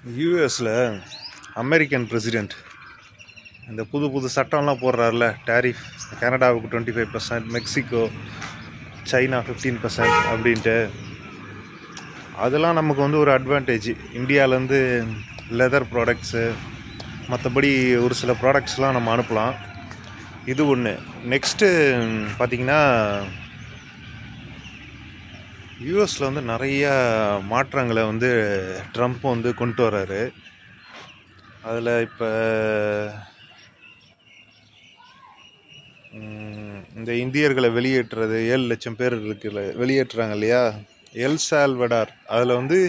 யூஎஸில் American president இந்த புது புது சட்டம்லாம் போடுறாருல, டேரிஃப் கனடாவுக்கு 25%, மெக்சிகோ சைனா 15% அப்படின்ட்டு. அதெல்லாம் நமக்கு வந்து ஒரு அட்வான்டேஜ். இந்தியாவிலேருந்து லெதர் ப்ராடக்ட்ஸு, மற்றபடி ஒரு சில ப்ராடக்ட்ஸ்லாம் நம்ம அனுப்பலாம். இது ஒன்று. நெக்ஸ்ட்டு பார்த்திங்கன்னா, யூஎஸில் வந்து நிறைய மாற்றங்களை வந்து ட்ரம்ப் வந்து கொண்டு வர்றாரு. அதில் இப்போ இந்த இந்தியர்களை வெளியேற்றுறது, 7 லட்சம் பேர் இருக்குல்ல வெளியேற்றுறாங்க இல்லையா, எல் சால்வடார். அதில் வந்து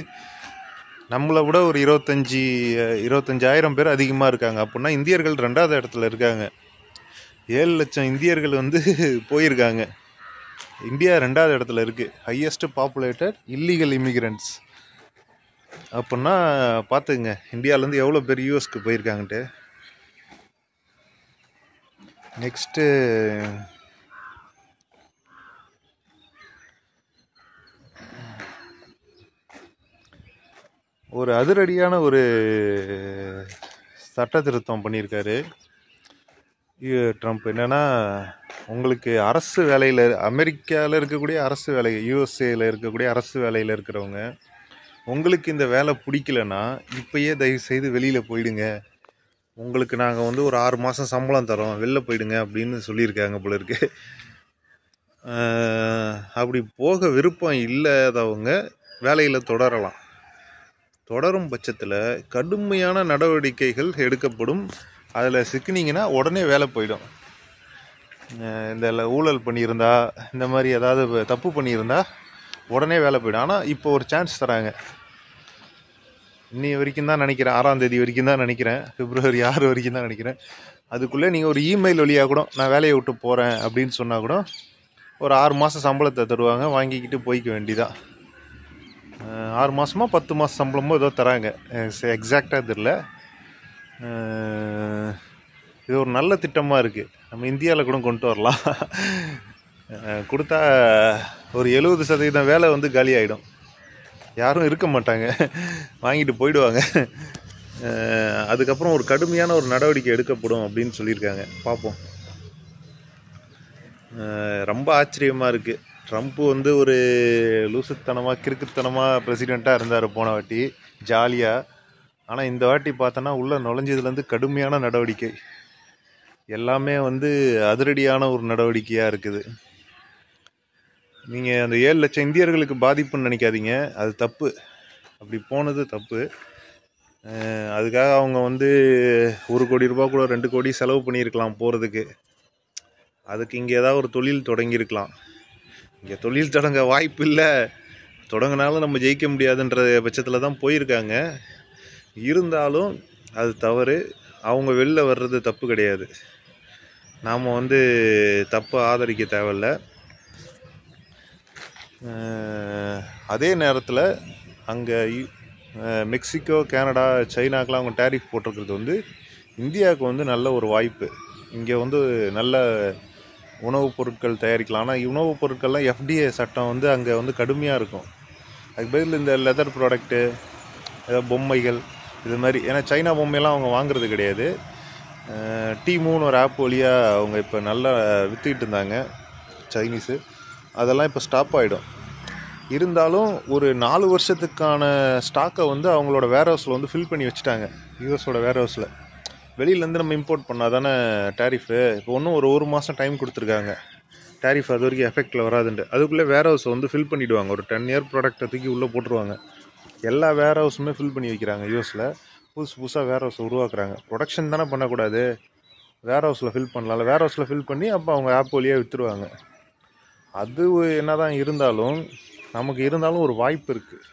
நம்மளை விட ஒரு 25,000 பேர் அதிகமாக இருக்காங்க. அப்படின்னா இந்தியர்கள் 2வது இடத்துல இருக்காங்க. 7 லட்சம் இந்தியர்கள் வந்து போயிருக்காங்க. இந்தியா 2வது இடத்துல இருக்குது, ஹையஸ்ட் பாப்புலேட்டட் இல்லீகல் இமிகிரண்ட்ஸ். அப்படின்னா பார்த்துக்குங்க இந்தியாவிலேருந்து எவ்வளோ பேர் யூஎஸ்க்கு போயிருக்காங்கன்ட்டு. நெக்ஸ்ட்டு ஒரு அதிரடியான ஒரு சட்ட திருத்தம் பண்ணியிருக்காரு ட்ரம்ப். என்னென்னா, உங்களுக்கு அரசு வேலையில், அமெரிக்காவில் இருக்கக்கூடிய அரசு வேலை, யூஎஸ்ஏயில் இருக்கக்கூடிய அரசு வேலையில் இருக்கிறவங்க, உங்களுக்கு இந்த வேலை பிடிக்கலன்னா இப்போயே தயவுசெய்து வெளியில் போயிடுங்க, உங்களுக்கு நாங்கள் வந்து ஒரு 6 மாதம் சம்பளம் தரோம், வெளில போயிடுங்க அப்படின்னு சொல்லியிருக்காங்க போல இருக்கு. அப்படி போக விருப்பம் இல்லாதவங்க வேலையில் தொடரலாம். தொடரும் பட்சத்தில் கடுமையான நடவடிக்கைகள் எடுக்கப்படும். அதில் சிக்கினீங்கன்னா உடனே வேலை போயிடும். இந்த ஊழல் பண்ணியிருந்தா, இந்த மாதிரி ஏதாவது தப்பு பண்ணியிருந்தா உடனே வேலை போயிடும். ஆனால் இப்போ ஒரு சான்ஸ் தராங்க. இன்னி வரைக்கும் தான் நினைக்கிறேன், 6ஆம் தேதி வரைக்கும் தான் நினைக்கிறேன், பிப்ரவரி 6 வரைக்கும் தான் நினைக்கிறேன். அதுக்குள்ளே நீங்கள் ஒரு இமெயில் வழியாக கூட நான் வேலையை விட்டு போகிறேன் அப்படின்னு சொன்னால் கூட ஒரு 6 மாதம் சம்பளத்தை தருவாங்க, வாங்கிக்கிட்டு போய்க்க வேண்டிதான். 6 மாதமோ 10 மாதம் சம்பளமோ ஏதோ தராங்க, எக்ஸாக்டாக தெரியல. இது ஒரு நல்ல திட்டமாக இருக்குது. நம்ம இந்தியாவில் கூட கொண்டு வரலாம். கொடுத்தா ஒரு 70% வேலை வந்து காலி ஆகிடும், யாரும் இருக்க மாட்டாங்க, வாங்கிட்டு போயிடுவாங்க. அதுக்கப்புறம் ஒரு கடுமையான ஒரு நடவடிக்கை எடுக்கப்படும் அப்படின்னு சொல்லியிருக்காங்க. பார்ப்போம். ரொம்ப ஆச்சரியமாக இருக்குது. ட்ரம்ப் வந்து ஒரு லூசுத்தனமாக கிறுக்குத்தனமாக பிரசிடெண்ட்டாக இருந்தார் போன வாட்டி, ஜாலியாக. ஆனால் இந்த வாட்டி பார்த்தோன்னா உள்ளே நுழைஞ்சதுலேருந்து கடுமையான நடவடிக்கை, எல்லாமே வந்து அதிரடியான ஒரு நடவடிக்கையாக இருக்குது. நீங்கள் அந்த 7 லட்சம் இந்தியர்களுக்கு பாதிப்புன்னு நினைக்காதீங்க, அது தப்பு. அப்படி போனது தப்பு. அதுக்காக அவங்க வந்து 1 கோடி ரூபா கூட 2 கோடி செலவு பண்ணியிருக்கலாம் போகிறதுக்கு. அதுக்கு இங்கே ஏதாவது ஒரு தொழில் தொடங்கியிருக்கலாம். இங்கே தொழில் தொடங்க வாய்ப்பு இல்லை, தொடங்கினாலும் நம்ம ஜெயிக்க முடியாதுன்ற பட்சத்தில் தான் போயிருக்காங்க. இருந்தாலும் அது தவறு. அவங்க வெளில வர்றது தப்பு கிடையாது. நாம் வந்து தப்பை ஆதரிக்க தேவையில்ல. அதே நேரத்தில் அங்கே மெக்சிகோ, கனடா, சைனாக்கெலாம் அவங்க டேரிஃப் போட்டிருக்கிறது வந்து இந்தியாவுக்கு வந்து நல்ல ஒரு வாய்ப்பு. இங்கே வந்து நல்ல உணவுப் பொருட்கள் தயாரிக்கலாம். ஆனால் உணவுப் பொருட்கள்லாம் FDA சட்டம் வந்து அங்கே வந்து கடுமையாக இருக்கும். அதுக்கு பதில் இந்த லெதர் ப்ராடக்ட்டு, ஏதாவது பொம்மைகள் இது மாதிரி, ஏன்னா சைனா பொம்மையெல்லாம் அவங்க வாங்குறது கிடையாது. T3 ஒரு ஆப் வழியாக அவங்க இப்போ நல்லா விற்றுக்கிட்டு இருந்தாங்க சைனீஸு. அதெல்லாம் இப்போ ஸ்டாப் ஆகிடும். இருந்தாலும் ஒரு 4 வருஷத்துக்கான ஸ்டாக்கை வந்து அவங்களோட வேர்ஹவுஸில் வந்து ஃபில் பண்ணி வச்சுட்டாங்க, யூஎஸோட வேர்ஹவுஸில். வெளியிலேருந்து நம்ம இம்போர்ட் பண்ணால் தானே டேரிஃபு. இப்போ ஒன்றும் ஒரு மாதம் டைம் கொடுத்துருக்காங்க, டேரிஃப் அது வரைக்கும் எஃபெக்டில் வராதுன்ட்டு. அதுக்குள்ளே வேர்ஹவுஸை வந்து ஃபில் பண்ணிவிடுவாங்க. ஒரு 10 இயர் ப்ராடக்ட்டை தூக்கி உள்ளே போட்டுருவாங்க. எல்லா வேர்ஹவுஸுமே ஃபில் பண்ணி வைக்கிறாங்க யூஎஸில். புதுசாக வேர்ஹவுஸை உருவாக்குறாங்க. ப்ரொடக்ஷன் தானே பண்ணக்கூடாது, வேர்ஹவுஸில் ஃபில் பண்ணலாம்ல. வேர்ஹவுஸில் ஃபில் பண்ணி அப்போ அவங்க ஆப் வழியாக விற்றுருவாங்க. அது என்ன தான் இருந்தாலும் நமக்கு இருந்தாலும் ஒரு வாய்ப்பு இருக்குது,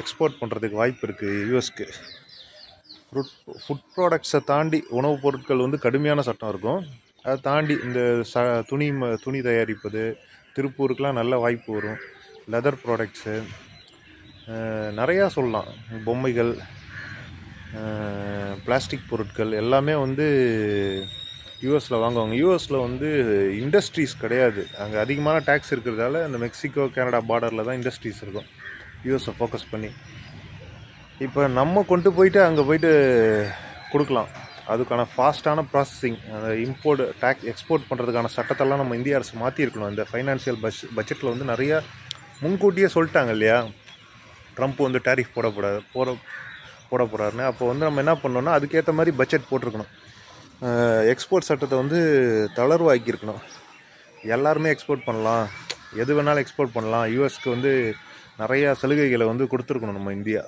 எக்ஸ்போர்ட் பண்ணுறதுக்கு வாய்ப்பு இருக்குது யூஎஸ்க்கு. ஃபுட் ப்ராடக்ட்ஸை தாண்டி உணவுப் பொருட்கள் வந்து கடுமையான சட்டம் இருக்கும். அதை தாண்டி இந்த துணி தயாரிப்பது, திருப்பூருக்கெலாம் நல்ல வாய்ப்பு வரும். லெதர் ப்ராடக்ட்ஸு நிறையா சொல்லலாம், பொம்மைகள், பிளாஸ்டிக் பொருட்கள் எல்லாமே வந்து யூஎஸில் வாங்குவாங்க. யூஎஸில் வந்து இண்டஸ்ட்ரீஸ் கிடையாது, அங்கே அதிகமான டேக்ஸ் இருக்கிறதால இந்த மெக்சிகோ, கனடா பார்டரில் தான் இண்டஸ்ட்ரீஸ் இருக்கும் யூஎஸை ஃபோக்கஸ் பண்ணி. இப்போ நம்ம கொண்டு போயிட்டு அங்கே போயிட்டு கொடுக்கலாம். அதுக்கான ஃபாஸ்ட்டான ப்ராசஸிங், அந்த இம்போர்ட் எக்ஸ்போர்ட் பண்ணுறதுக்கான சட்டத்தெல்லாம் நம்ம இந்திய அரசு மாற்றிருக்கணும். இந்த ஃபைனான்சியல் பட்ஜெட்டில் வந்து நிறையா முன்கூட்டியே சொல்லிட்டாங்க இல்லையா, ட்ரம்ப் வந்து டேரிஃப் போட போகிறாருன்னு. அப்போ வந்து நம்ம என்ன பண்ணோன்னா அதுக்கேற்ற மாதிரி பட்ஜெட் போட்டிருக்கணும். எக்ஸ்போர்ட் சட்டத்தை வந்து தளர்வாக்கியிருக்கணும். எல்லாருமே எக்ஸ்போர்ட் பண்ணலாம், எது வேணாலும் எக்ஸ்போர்ட் பண்ணலாம். யூஎஸ்க்கு வந்து நிறையா சலுகைகளை வந்து கொடுத்துருக்கணும் நம்ம இந்தியா.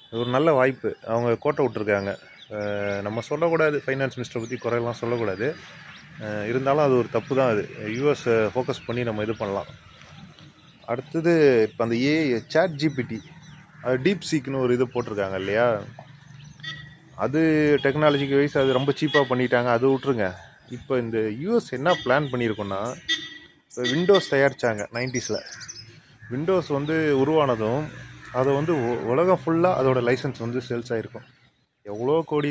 இது ஒரு நல்ல வாய்ப்பு. அவங்க கோட்டை விட்டுருக்காங்க. நம்ம சொல்லக்கூடாது, ஃபைனான்ஸ் மினிஸ்டரை பற்றி குறையெல்லாம் சொல்லக்கூடாது. இருந்தாலும் அது ஒரு தப்பு தான். அது யூஎஸை ஃபோக்கஸ் பண்ணி நம்ம இது பண்ணலாம். அடுத்தது இப்போ அந்த சாட் ஜிபிடி, அது டீப் சீக்னு ஒரு இது போட்டிருக்காங்க இல்லையா, அது டெக்னாலஜிக்கு வைஸ் அது ரொம்ப சீப்பாக பண்ணிட்டாங்க, அது விட்ருங்க. இப்போ இந்த யூஎஸ் என்ன பிளான் பண்ணியிருக்கோன்னா, இப்போ விண்டோஸ் தயாரித்தாங்க 90s. விண்டோஸ் வந்து உருவானதும் அதை வந்து உலகம் ஃபுல்லாக அதோட லைசன்ஸ் வந்து சேல்ஸ் ஆகிருக்கும். எவ்வளோ கோடி,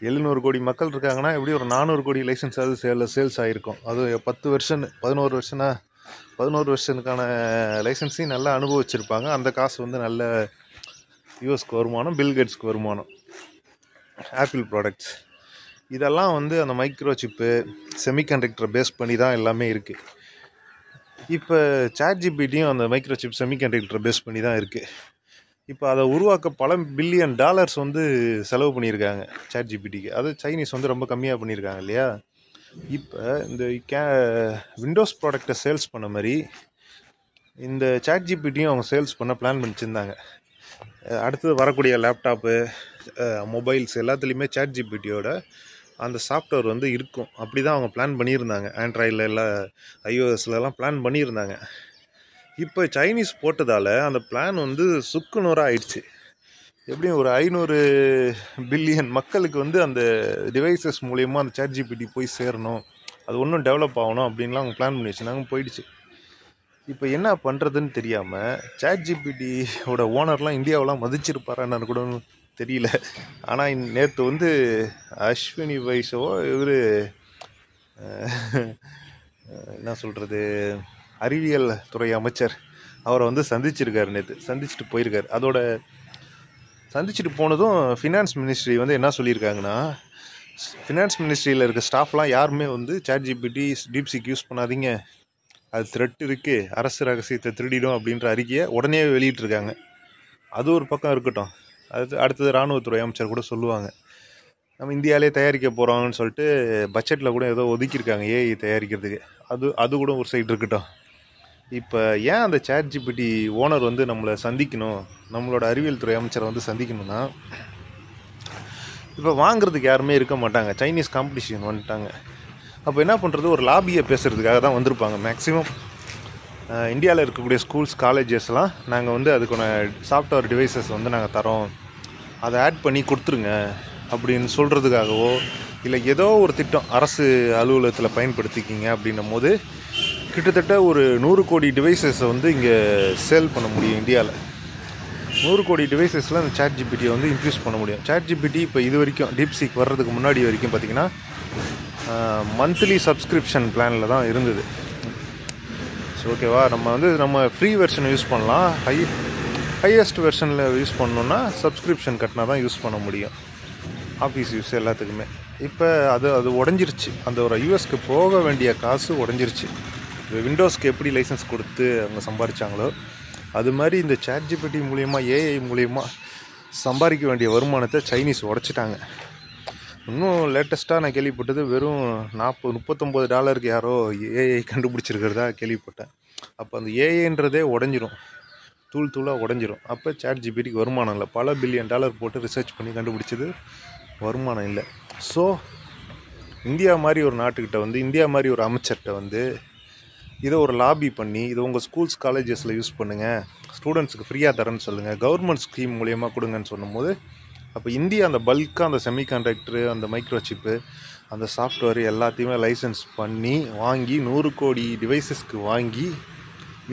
700 கோடி மக்கள் இருக்காங்கன்னா எப்படி ஒரு 400 கோடி லைசன்ஸ் அது சேல்ஸ் ஆகிருக்கும். அது 11 வருஷனுக்கான லைசன்ஸையும் நல்லா அனுபவிச்சிருப்பாங்க. அந்த காசு வந்து நல்ல யூஎஸ்க்கு வருமானம், பில்கேட்ஸ்க்கு வருமானம். ஆப்பிள் ப்ராடக்ட்ஸ் இதெல்லாம் வந்து அந்த மைக்ரோ சிப்பு, செமிகண்டக்டரை பேஸ் பண்ணி தான் எல்லாமே இருக்குது. இப்போ சாட் ஜிபிடியும் அந்த மைக்ரோ சிப், செமிகண்டக்டரை பேஸ் பண்ணி தான் இருக்குது. இப்போ அதை உருவாக்க பல பில்லியன் டாலர்ஸ் வந்து செலவு பண்ணியிருக்காங்க சாட் ஜிபிடிக்கு. அது சைனீஸ் வந்து ரொம்ப கம்மியாக பண்ணியிருக்காங்க இல்லையா. இப்போ இந்த விண்டோஸ் ப்ராடக்டை சேல்ஸ் பண்ண மாதிரி இந்த சாட் ஜிபிடியும் அவங்க சேல்ஸ் பண்ண பிளான் பண்ணிச்சிருந்தாங்க. அடுத்தது வரக்கூடிய லேப்டாப்பு, மொபைல்ஸ் எல்லாத்துலேயுமே சாட் ஜிபிடியோட அந்த சாஃப்ட்வேர் வந்து இருக்கும். அப்படி தான் அவங்க பிளான் பண்ணியிருந்தாங்க. ஆண்ட்ராய்டில் எல்லாம், iOSலலாம் பிளான் பண்ணியிருந்தாங்க. இப்போ சைனீஸ் போட்டதால் அந்த பிளான் வந்து சுக்குநூறாக ஆயிடுச்சு. எப்படியும் ஒரு 500 பில்லியன் மக்களுக்கு வந்து அந்த டிவைசஸ் மூலயமா அந்த சாட் ஜிபிடி போய் சேரணும், அது ஒன்றும் டெவலப் ஆகணும் அப்படின்லாம் அவங்க பிளான் பண்ணி வச்சுருந்தாங்க. போயிடுச்சு. இப்போ என்ன பண்ணுறதுன்னு தெரியாமல் சாட் ஜிபிடியோட ஓனர்லாம் இந்தியாவெலாம் மதிச்சிருப்பாரான்னு கூட தெரியல. ஆனால் நேற்று வந்து அஸ்வினி வைஷ்ணவோ இவர் என்ன சொல்கிறது, அறிவியல் துறை அமைச்சர், அவரை வந்து சந்திச்சிருக்காரு. நேற்று சந்திச்சுட்டு போயிருக்காரு. அதோட சந்திச்சுட்டு போனதும் ஃபினான்ஸ் மினிஸ்ட்ரி வந்து என்ன சொல்லியிருக்காங்கன்னா, ஃபினான்ஸ் மினிஸ்ட்ரியில் இருக்க ஸ்டாஃப்லாம் யாருமே வந்து சாட் ஜிபிடி, டீப்சீக் யூஸ் பண்ணாதீங்க, அது த்ரெட் இருக்குது, அரசு ரகசியத்தை திருடிடும் அப்படின்ற அறிக்கையை உடனே வெளியிட்டிருக்காங்க. அது ஒரு பக்கம் இருக்கட்டும். அடுத்தது இராணுவத்துறை அமைச்சர் கூட சொல்லுவாங்க, நம்ம இந்தியாவிலே தயாரிக்க போகிறோம்னு சொல்லிட்டு பட்ஜெட்டில் கூட ஏதோ ஒதுக்கியிருக்காங்க ஏஐ தயாரிக்கிறதுக்கு. அது கூட ஒரு சைடு இருக்கட்டும். இப்போ ஏன் அந்த சாட் ஜிபிடி ஓனர் வந்து நம்மளை சந்திக்கணும், நம்மளோட அறிவியல் துறை அமைச்சரை வந்து சந்திக்கணும்னா, இப்போ வாங்குறதுக்கு யாருமே இருக்க மாட்டாங்க, சைனீஸ் காம்படிஷன் வந்துட்டாங்க. அப்போ என்ன பண்ணுறது, ஒரு லாபியை பேசுகிறதுக்காக தான் வந்திருப்பாங்க மேக்ஸிமம். இந்தியாவில் இருக்கக்கூடிய ஸ்கூல்ஸ், காலேஜஸ்லாம் நாங்கள் வந்து அதுக்கான சாஃப்ட்வேர் டிவைசஸ் வந்து நாங்கள் தரோம், அதை ஆட் பண்ணி கொடுத்துருங்க அப்படின்னு சொல்கிறதுக்காகவோ, இல்லை ஏதோ ஒரு திட்டம் அரசு அலுவலகத்தில் பயன்படுத்திக்கிங்க அப்படின்னும் போது கிட்டத்தட்ட ஒரு 100 கோடி டிவைசஸை வந்து இங்கே சேல் பண்ண முடியும் இந்தியாவில். 100 கோடி டிவைசஸில் அந்த சாட் ஜிபிடியை வந்து இன்க்ரீஸ் பண்ண முடியும். சாட் ஜிபிடி இப்போ இது வரைக்கும் டீப்சீக் வர்றதுக்கு முன்னாடி வரைக்கும் பார்த்திங்கன்னா மந்த்லி சப்ஸ்கிரிப்ஷன் பிளானில் தான் இருந்தது. ஸோ ஓகேவா, நம்ம ஃப்ரீ வெர்ஷனை யூஸ் பண்ணலாம், ஹையஸ்ட் வெர்ஷனில் யூஸ் பண்ணோன்னா சப்ஸ்கிரிப்ஷன் கட்டினா தான் யூஸ் பண்ண முடியும், ஆஃபீஸ் யூஸ் எல்லாத்துக்குமே. இப்போ அது உடஞ்சிருச்சு. அந்த ஒரு யூஎஸ்க்கு போக வேண்டிய காசு உடஞ்சிருச்சு. விண்டோஸ்க்கு எப்படி லைசன்ஸ் கொடுத்து அவங்க சம்பாதிச்சாங்களோ அது மாதிரி இந்த சாட் ஜிபிடி மூலயமா, ஏஐ மூலயமா சம்பாதிக்க வேண்டிய வருமானத்தை சைனீஸ் உடச்சிட்டாங்க. இன்னும் லேட்டஸ்ட்டாக நான் கேள்விப்பட்டது வெறும் $39 யாரோ ஏஐ கண்டுபிடிச்சிருக்கிறதா கேள்விப்பட்டேன். அப்போ அந்த ஏஐன்றதே உடஞ்சிரும், தூளாக உடஞ்சிரும். அப்போ சாட் ஜிபிடிக்கு வருமானம் இல்லை. பல பில்லியன் டாலர் போட்டு ரிசர்ச் பண்ணி கண்டுபிடிச்சது வருமானம் இல்லை. ஸோ இந்தியா மாதிரி ஒரு நாட்டுக்கிட்ட வந்து, இந்தியா மாதிரி ஒரு அமைச்சர்கிட்ட வந்து இதை ஒரு லாபி பண்ணி, இதை உங்கள் ஸ்கூல்ஸ், காலேஜஸில் யூஸ் பண்ணுங்கள், ஸ்டூடெண்ட்ஸுக்கு ஃப்ரீயாக தரேன்னு சொல்லுங்கள், கவர்மெண்ட் ஸ்கீம் மூலயமா கொடுங்கன்னு சொல்லும்போது, அப்போ இந்தியா அந்த பல்காக அந்த செமிகண்டக்டரு, அந்த மைக்ரோ சிப்பு, அந்த சாஃப்ட்வேர் எல்லாத்தையுமே லைசன்ஸ் பண்ணி வாங்கி 100 கோடி டிவைசஸ்க்கு வாங்கி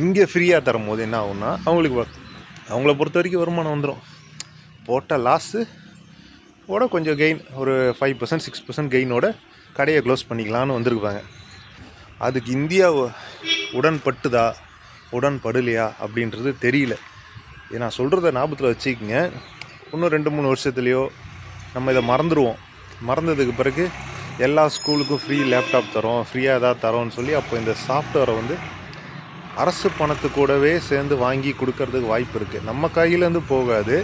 இங்கே ஃப்ரீயாக தரும் போது என்ன ஆகும்னா, அவங்கள பொறுத்த வரைக்கும் வருமானம் வந்துடும். போட்ட லாஸு ஓட கொஞ்சம் கெயின், ஒரு 5%, 6% கெயினோட கடையை க்ளோஸ் பண்ணிக்கலான்னு வந்திருப்பாங்க. அதுக்கு இந்தியா உடன்பட்டுதா உடன்படலையா அப்படின்றது தெரியல. இது நான் சொல்கிறத ஞாபகத்தில் வச்சுக்கோங்க. இன்னும் 2-3 வருஷத்துலேயோ நம்ம இதை மறந்துடுவோம். மறந்ததுக்கு பிறகு எல்லா ஸ்கூலுக்கும் ஃப்ரீ லேப்டாப் தரோம், ஃப்ரீயாக ஏதாவது தரோன்னு சொல்லி அப்போ இந்த சாஃப்ட்வேரை வந்து அரசு பணத்து கூடவே சேர்ந்து வாங்கி கொடுக்கறதுக்கு வாய்ப்பு இருக்குது. நம்ம கையிலேருந்து போகாது.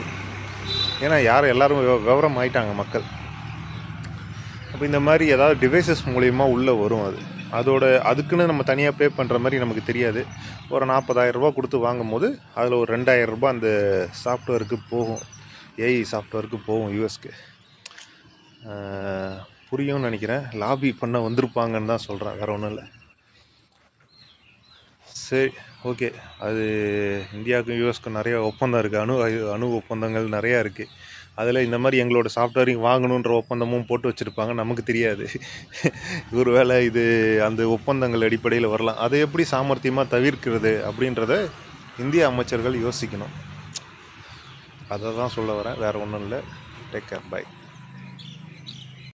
ஏன்னா எல்லோரும் விவரம் ஆயிட்டாங்க மக்கள். அப்போ இந்த மாதிரி ஏதாவது டிவைசஸ் மூலிமா உள்ளே வரும். அதுக்குன்னு நம்ம தனியாக பே பண்ணுற மாதிரி நமக்கு தெரியாது. ஒரு 40,000 ரூபா கொடுத்து வாங்கும் போது அதில் ஒரு 2,000 ரூபா அந்த சாஃப்ட்வேருக்கு போகும், ஏஐ சாஃப்ட்வேருக்கு போகும் யூஎஸ்க்கு. புரியும்னு நினைக்கிறேன். லாபி பண்ண வந்திருப்பாங்கன்னு தான் சொல்கிறேன், வேறு ஒன்றும் இல்லை. சரி, ஓகே. அது இந்தியாவுக்கும் யூஎஸ்க்கும் நிறைய ஒப்பந்தம் இருக்குது, அணு ஒப்பந்தங்கள் நிறையா இருக்குது. அதில் இந்த மாதிரி எங்களோட சாஃப்ட்வேரிங் வாங்கணுன்ற ஒப்பந்தமும் போட்டு வச்சுருப்பாங்க, நமக்கு தெரியாது. ஒருவேளை இது அந்த ஒப்பந்தங்கள் அடிப்படையில் வரலாம். அதை எப்படி சாமர்த்தியமாக தவிர்க்கிறது அப்படின்றத இந்திய அமைச்சர்கள் யோசிக்கணும். அதை தான் சொல்ல வரேன், வேறு ஒன்றும் இல்லை. Take care, by.